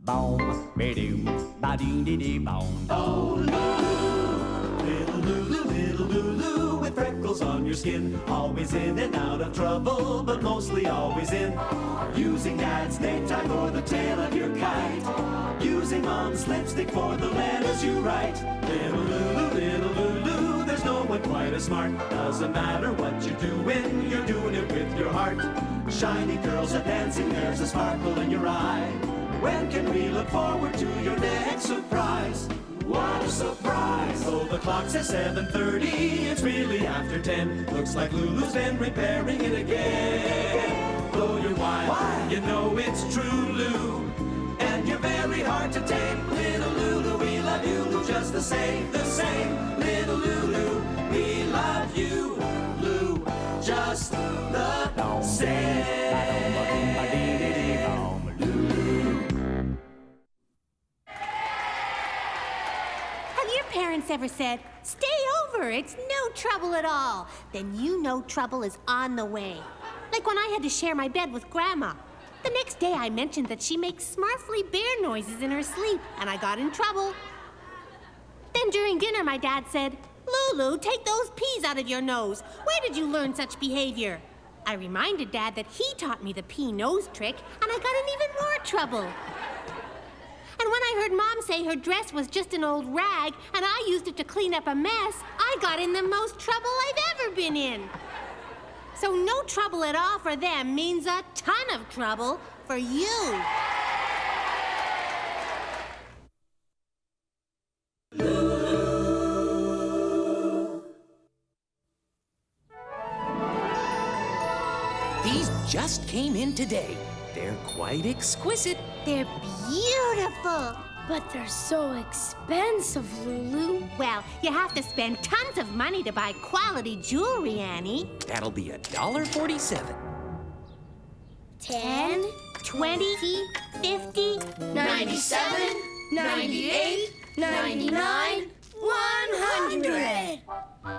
boom, ba-doom, ba-dee-dee-dee-boom. Oh, Lulu, little Lulu, with freckles on your skin. Always in and out of trouble, but mostly always in. Using Dad's necktie for the tail of your kite. Using Mom's lipstick for the letters you write. Little Lulu, there's no one quite as smart. Doesn't matter what you're doing it with your heart. Shiny girls are dancing, there's a sparkle in your eye. When can we look forward to your next surprise? What a surprise! Oh, the clock says 7:30, it's really after 10. Looks like Lulu's been repairing it again. Blow your wine, why? You know it's true, Lou. And you're very hard to tame. Little Lulu, we love you, Lou, just the same, the same. Little Lulu, we love you, Lou, just the same. Parents ever said, "Stay over, it's no trouble at all," then you know trouble is on the way. Like when I had to share my bed with Grandma. The next day I mentioned that she makes snarfly bear noises in her sleep, and I got in trouble. Then during dinner my dad said, "Lulu, take those peas out of your nose. Where did you learn such behavior?" I reminded Dad that he taught me the pea nose trick, and I got in even more trouble. And when I heard Mom say her dress was just an old rag and I used it to clean up a mess, I got in the most trouble I've ever been in. So no trouble at all for them means a ton of trouble for you. These just came in today. They're quite exquisite. They're beautiful. But they're so expensive, Lulu. Well, you have to spend tons of money to buy quality jewelry, Annie. That'll be $1.47. 10, 20, 50, 97, 98, 99, 100.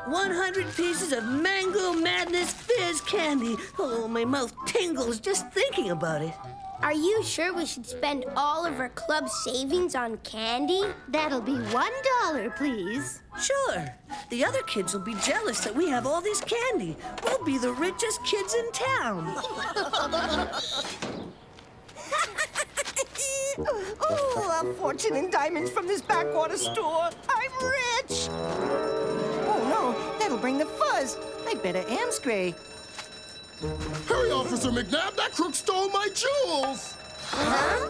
100 pieces of Mango Madness Fizz candy. Oh, my mouth tingles just thinking about it. Are you sure we should spend all of our club savings on candy? That'll be $1, please. Sure. The other kids will be jealous that we have all this candy. We'll be the richest kids in town. Oh, a fortune in diamonds from this backwater store. I'm rich. Oh, no, that'll bring the fuzz. I'd better amscray. Hurry, Officer McNabb! That crook stole my jewels! Huh?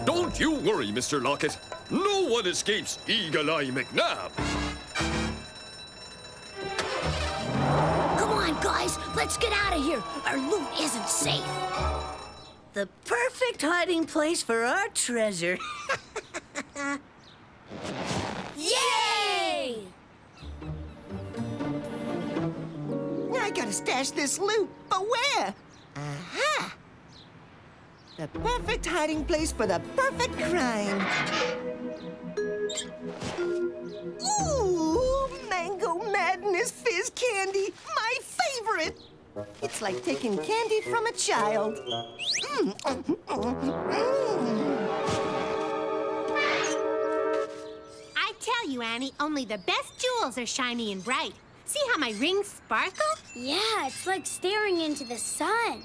Don't you worry, Mr. Lockett. No one escapes Eagle Eye McNabb. Come on, guys. Let's get out of here. Our loot isn't safe. The perfect hiding place for our treasure. Yay! I gotta stash this loot, but where? Aha! The perfect hiding place for the perfect crime. Ooh, Mango Madness Fizz candy, my favorite. It's like taking candy from a child. I tell you, Annie, only the best jewels are shiny and bright. See how my rings sparkle? Yeah, it's like staring into the sun.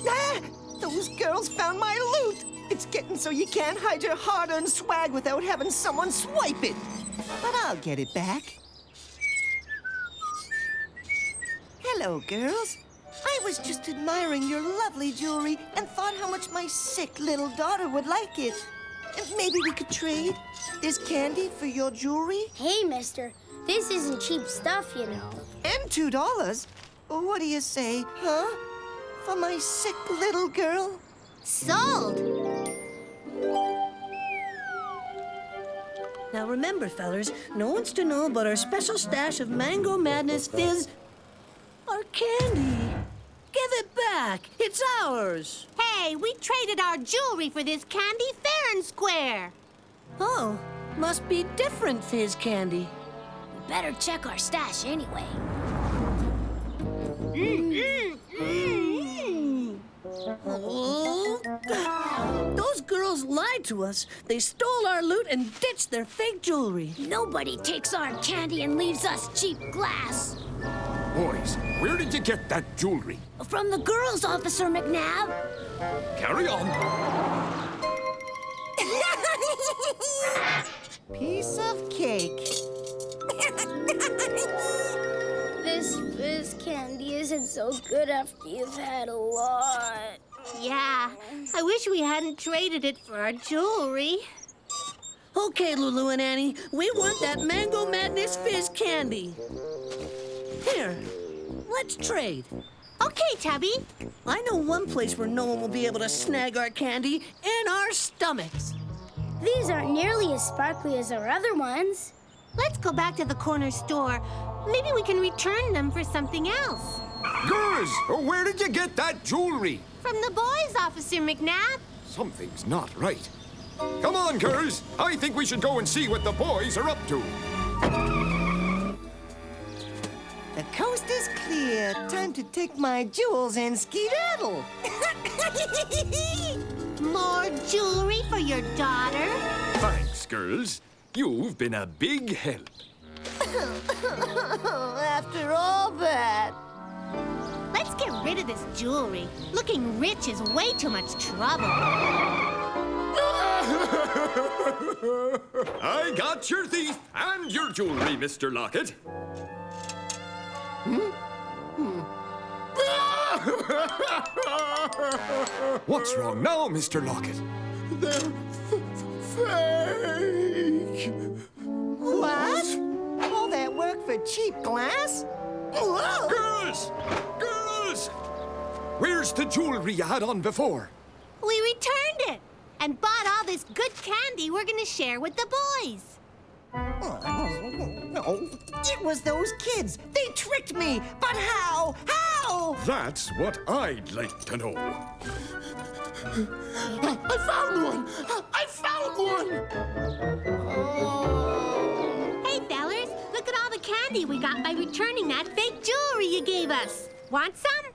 Ah! Those girls found my loot. It's getting so you can't hide your hard-earned swag without having someone swipe it. But I'll get it back. Hello, girls. I was just admiring your lovely jewelry and thought how much my sick little daughter would like it. And maybe we could trade this candy for your jewelry? Hey, mister, this isn't cheap stuff, you know. And $2? What do you say, huh? For my sick little girl? Sold! Now remember, fellers, no one's to know about our special stash of Mango Madness Fizz. Our candy. Give it back. It's ours. Hey, we traded our jewelry for this candy fair and square. Oh, must be different Fizz candy. We better check our stash anyway. Those girls lied to us. They stole our loot and ditched their fake jewelry. Nobody takes our candy and leaves us cheap glass. Boys, where did you get that jewelry? From the girls, Officer McNabb. Carry on. Piece of cake. This candy isn't so good after you've had a lot. Yeah, I wish we hadn't traded it for our jewelry. Okay, Lulu and Annie, we want that Mango Madness Fizz candy. Here, let's trade. Okay, Tubby. I know one place where no one will be able to snag our candy in our stomachs. These aren't nearly as sparkly as our other ones. Let's go back to the corner store. Maybe we can return them for something else. Girls, where did you get that jewelry? From the boys, Officer McNabb. Something's not right. Come on, girls. I think we should go and see what the boys are up to. The coast is clear. Time to take my jewels and skedaddle. More jewelry for your daughter? Thanks, girls. You've been a big help. After all that. Let's get rid of this jewelry. Looking rich is way too much trouble. I got your thief and your jewelry, Mr. Lockett. What's wrong now, Mr. Lockett? They're fake. What? All that work for cheap glass? Whoa! Girls! Girls! Where's the jewelry you had on before? We returned it and bought all this good candy we're gonna share with the boys. No, it was those kids. They tricked me. But how? How? That's what I'd like to know. I found one! I found one! Hey, fellers, look at all the candy we got by returning that fake jewelry you gave us. Want some?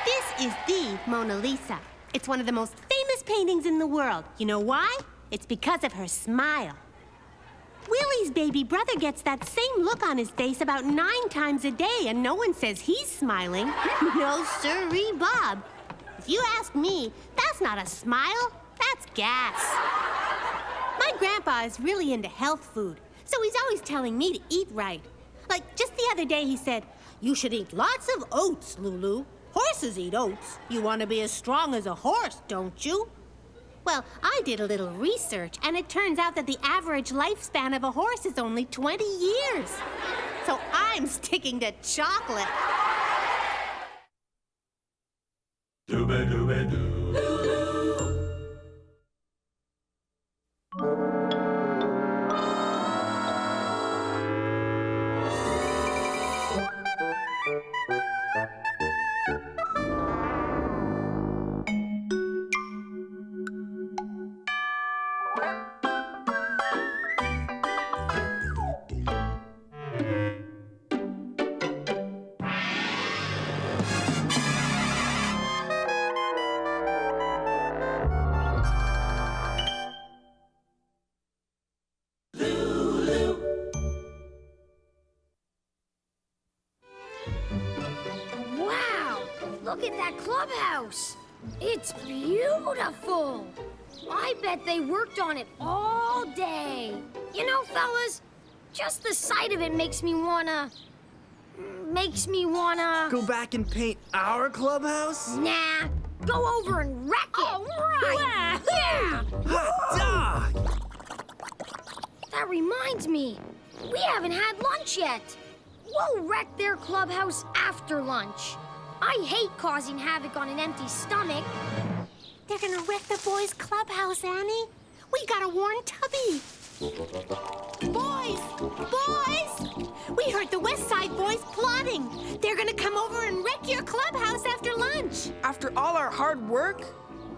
This is the Mona Lisa. It's one of the most famous paintings in the world. You know why? It's because of her smile. Willie's baby brother gets that same look on his face about 9 times a day, and no one says he's smiling. No sirree, Bob. If you ask me, that's not a smile, that's gas. My grandpa is really into health food, so he's always telling me to eat right. Like just the other day he said, "You should eat lots of oats, Lulu. Horses eat oats. You want to be as strong as a horse, don't you?" Well, I did a little research, and it turns out that the average lifespan of a horse is only 20 years. So I'm sticking to chocolate. Look at that clubhouse. It's beautiful. I bet they worked on it all day. You know, fellas, just the sight of it makes me wanna... Go back and paint our clubhouse? Nah, go over and wreck it. All right. Yeah. Hot dog! That reminds me, we haven't had lunch yet. We'll wreck their clubhouse after lunch. I hate causing havoc on an empty stomach. They're gonna wreck the boys' clubhouse, Annie. We gotta warn Tubby. Boys! Boys! We heard the West Side boys plotting. They're gonna come over and wreck your clubhouse after lunch. After all our hard work?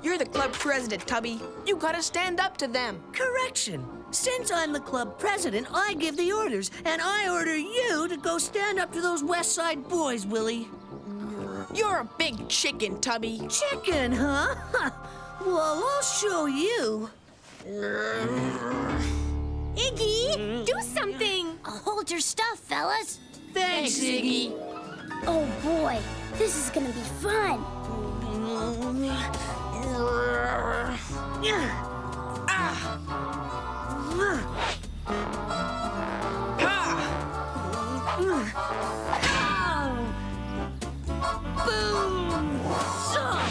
You're the club president, Tubby. You gotta stand up to them. Correction. Since I'm the club president, I give the orders, and I order you to go stand up to those West Side boys, Willie. You're a big chicken, Tubby. Chicken, huh? Well, I'll show you. Iggy, do something. Hold your stuff, fellas. Thanks, Iggy. Oh boy, this is gonna be fun. Boom! Suck!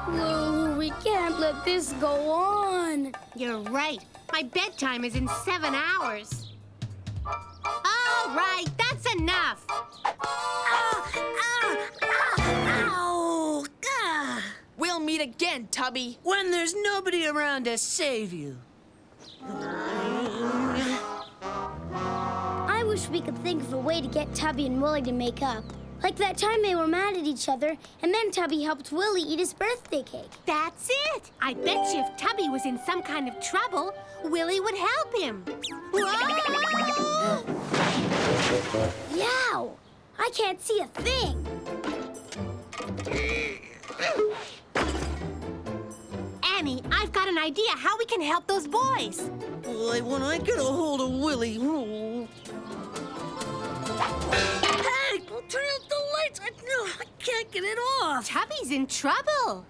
Lulu, we can't let this go on. You're right. My bedtime is in 7 hours. All right, that's enough. Ow! Ah! We'll meet again, Tubby. When there's nobody around to save you. I wish we could think of a way to get Tubby and Willie to make up. Like that time they were mad at each other, and then Tubby helped Willie eat his birthday cake. That's it. I bet you if Tubby was in some kind of trouble, Willie would help him. Whoa! Yow! I can't see a thing. Annie, I've got an idea how we can help those boys. Boy, when I get a hold of Willie... Oh. Hey! Turn out the lights! I can't get it off! Tubby's in trouble.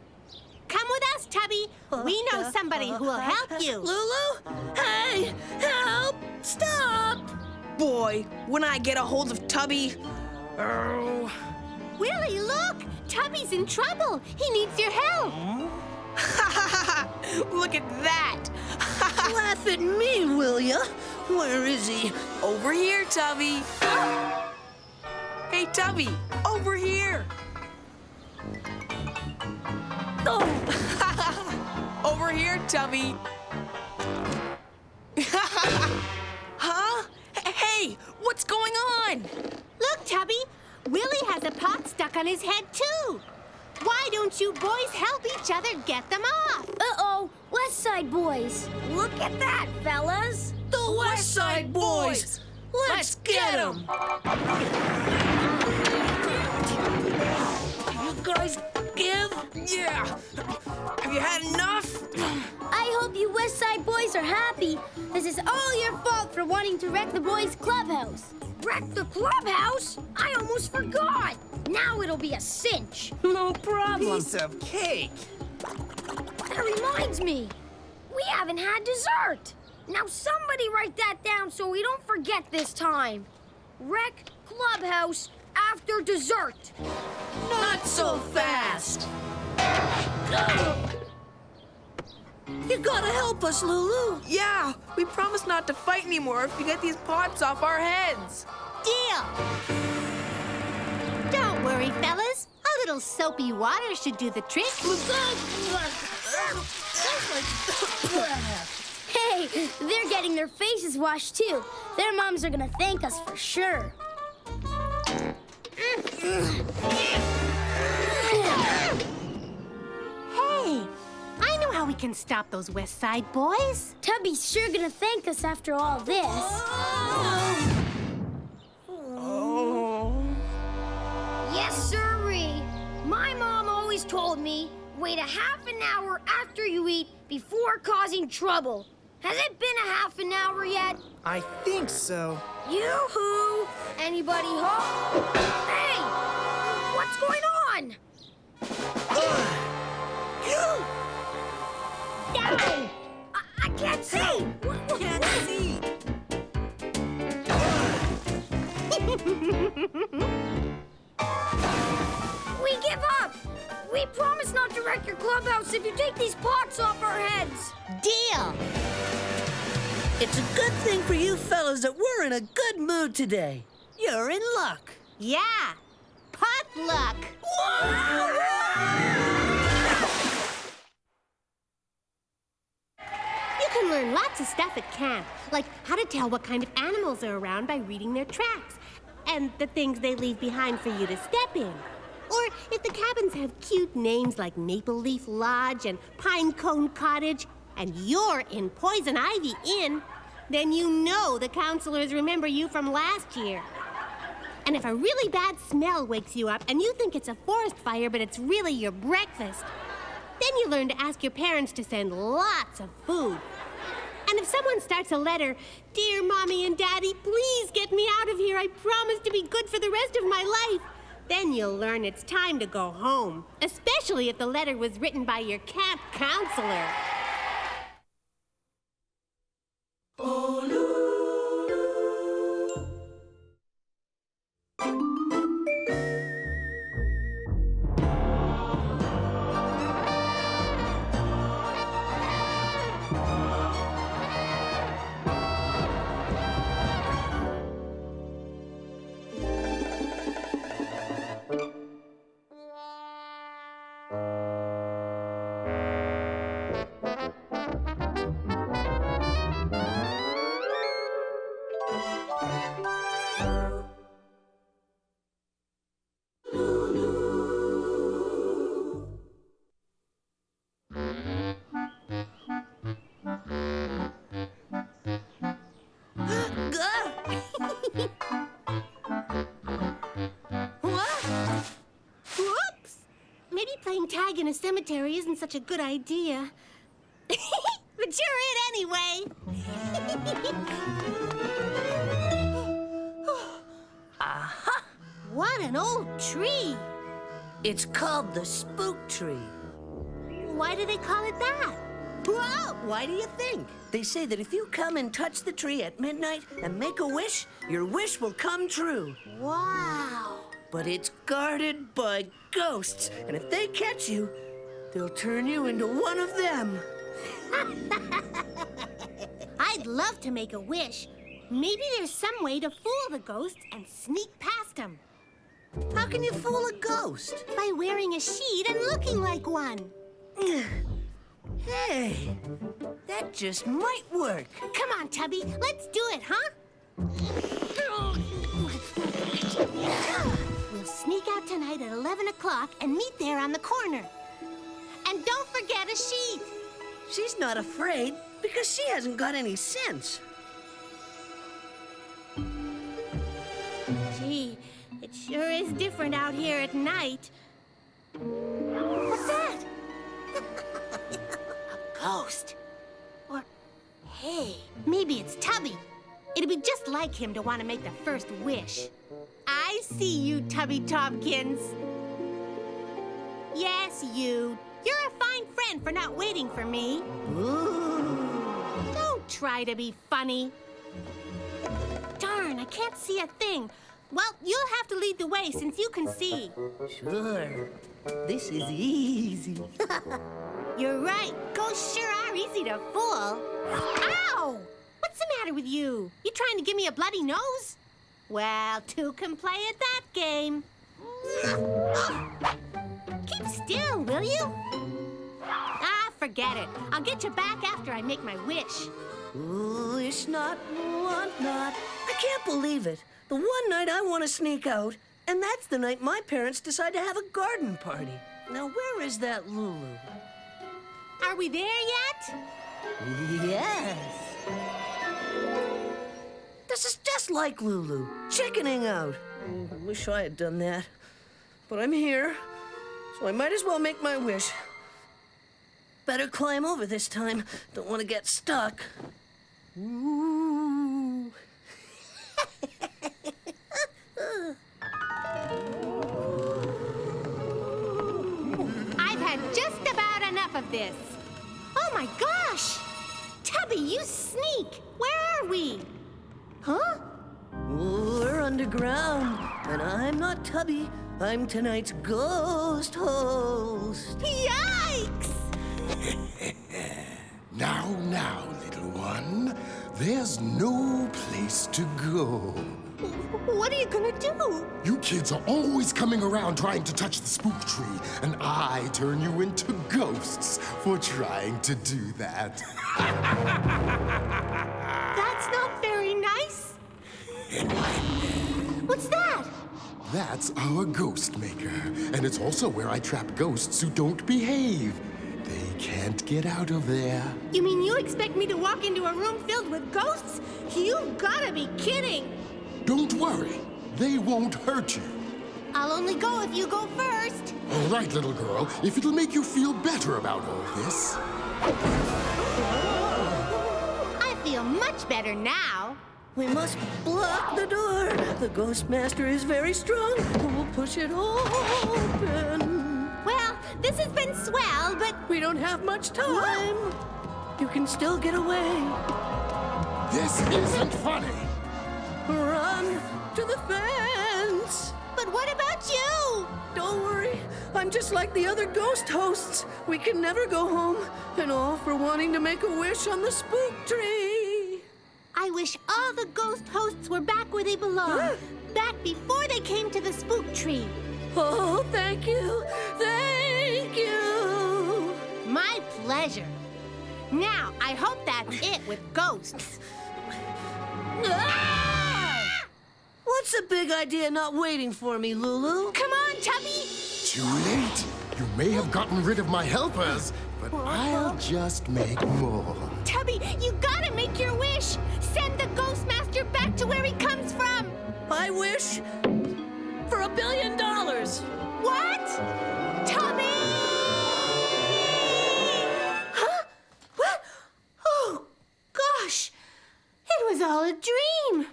Come with us, Tubby. We know somebody who will help you. Lulu? Hey! Help! Stop! Boy, when I get a hold of Tubby... Oh. Willie, look! Tubby's in trouble. He needs your help. Look at that! Laugh at me, will ya? Where is he? Over here, Tubby. Hey, Tubby, over here. Oh! Over here, Tubby. Huh? Hey, what's going on? Look, Tubby. Willie has a pot stuck on his head, too. Why don't you boys help each other get them off? Uh-oh, West Side boys. Look at that, fellas. The West Side Boys! Let's get them! You guys give? Yeah. Have you had enough? I hope you West Side boys are happy. This is all your fault for wanting to wreck the boys' clubhouse. Wreck the clubhouse? I almost forgot. Now it'll be a cinch. No problem. Piece of cake. That reminds me. We haven't had dessert. Now somebody write that down so we don't forget this time. Wreck clubhouse after dessert. Not so fast! You gotta help us, Lulu. Yeah, we promised not to fight anymore if we get these pots off our heads. Deal. Don't worry, fellas. A little soapy water should do the trick. Hey, they're getting their faces washed too. Their moms are gonna thank us for sure. Hey, I know how we can stop those West Side boys. Tubby's sure gonna thank us after all this. Yes, sirree. My mom always told me, wait a half an hour after you eat before causing trouble. Has it been a half an hour yet? I think so. Yoo-hoo! Anybody home? Hey! What's going on? Ow! I can't see! Can't see. We give up! We promise not to wreck your clubhouse if you take these pots off our heads. Deal. It's a good thing for you fellas that we're in a good mood today. You're in luck. Yeah. Pot luck. You can learn lots of stuff at camp, like how to tell what kind of animals are around by reading their tracks, and the things they leave behind for you to step in. Or if the cabins have cute names like Maple Leaf Lodge and Pine Cone Cottage, and you're in Poison Ivy Inn, then you know the counselors remember you from last year. And if a really bad smell wakes you up and you think it's a forest fire but it's really your breakfast, then you learn to ask your parents to send lots of food. And if someone starts a letter, "Dear Mommy and Daddy, please get me out of here. I promise to be good for the rest of my life," then you'll learn it's time to go home, especially if the letter was written by your camp counselor. Oh, Lulu. Whoops! Maybe playing tag in a cemetery isn't such a good idea. But you're it anyway. Aha! What an old tree. It's called the Spook tree. Why do they call it that? Well, why do you think? They say that if you come and touch the tree at midnight and make a wish, your wish will come true. Wow. But it's guarded by ghosts, and if they catch you, they'll turn you into one of them. I'd love to make a wish. Maybe there's some way to fool the ghosts and sneak past them. How can you fool a ghost? By wearing a sheet and looking like one. Hey, that just might work. Come on, Tubby, let's do it, huh? We'll sneak out tonight at 11 o'clock and meet there on the corner. And don't forget a sheet. She's not afraid because she hasn't got any sense. Gee, it sure is different out here at night. What's that? A ghost. Or, hey, maybe it's Tubby. It'd be just like him to want to make the first wish. I see you, Tubby Tompkins. Yes, you. You're a fine friend for not waiting for me. Ooh. Don't try to be funny. Darn, I can't see a thing. Well, you'll have to lead the way since you can see. Sure. This is easy. You're right. Ghosts sure are easy to fool. Ow! What's the matter with you? You trying to give me a bloody nose? Well, two can play at that game. Keep still, will you? Ah, forget it. I'll get you back after I make my wish. Wish not, want not. I can't believe it. The one night I want to sneak out, and that's the night my parents decide to have a garden party. Now, where is that Lulu? Are we there yet? Yes. This is just like Lulu, chickening out. I wish I had done that. But I'm here, so I might as well make my wish. Better climb over this time. Don't want to get stuck. Ooh. I've had just about enough of this. Oh my gosh! Tubby, you sneak! Where are we? Huh? We're underground, and I'm not Tubby. I'm tonight's ghost host. Yikes! Now, little one, there's no place to go. What are you gonna do? You kids are always coming around trying to touch the spook tree, and I turn you into ghosts for trying to do that. That's not very nice. What's that? That's our ghost maker. And it's also where I trap ghosts who don't behave. They can't get out of there. You mean you expect me to walk into a room filled with ghosts? You've gotta be kidding. Don't worry. They won't hurt you. I'll only go if you go first. All right, little girl. If it'll make you feel better about all this. I feel much better now. We must block the door. The ghost master is very strong. We'll push it open. Well, this has been swell, but we don't have much time. You can still get away. This isn't funny. Run to the fence. But what about you? Don't worry. I'm just like the other ghost hosts. We can never go home. And all for wanting to make a wish on the spook tree. I wish all the ghost hosts were back where they belong. Back before they came to the spook tree. Oh, thank you. Thank you. My pleasure. Now, I hope that's it with ghosts. What's the big idea not waiting for me, Lulu? Come on, Tubby. Too late. You may have gotten rid of my helpers, but I'll just make more. Tubby, you gotta make your wish. Send the ghost master back to where he comes from. I wish for $1 billion. What? Tubby! Huh? What? Oh, gosh. It was all a dream.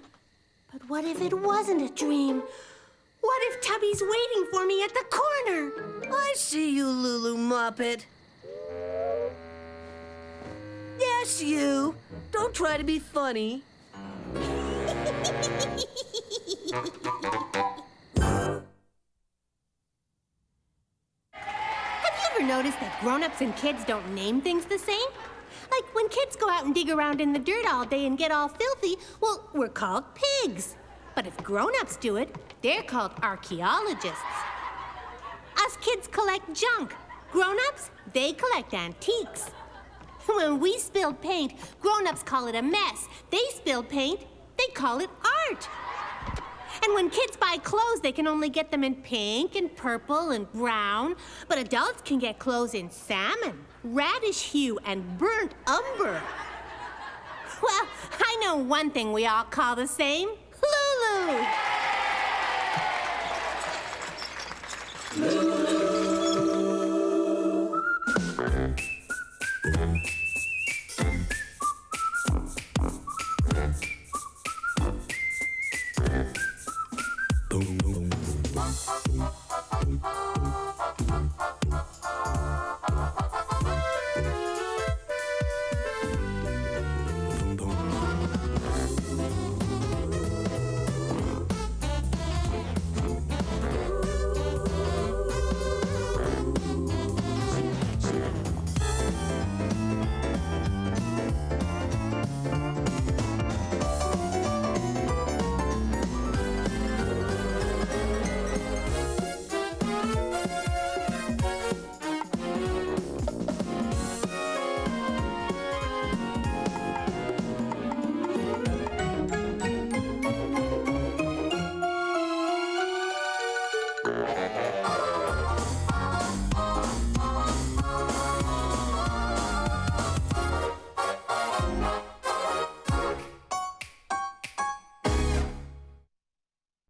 But what if it wasn't a dream? What if Tubby's waiting for me at the corner? I see you, Lulu Muppet. Yes, you. Don't try to be funny. Have you ever noticed that grown-ups and kids don't name things the same? Like when kids go out and dig around in the dirt all day and get all filthy, well, we're called pigs. But if grown-ups do it, they're called archaeologists. Us kids collect junk. Grown-ups, they collect antiques. When we spill paint, grown-ups call it a mess. They spill paint, they call it art. And when kids buy clothes, they can only get them in pink and purple and brown. But adults can get clothes in salmon, radish hue, and burnt umber. Well, I know one thing we all call the same. Lulu!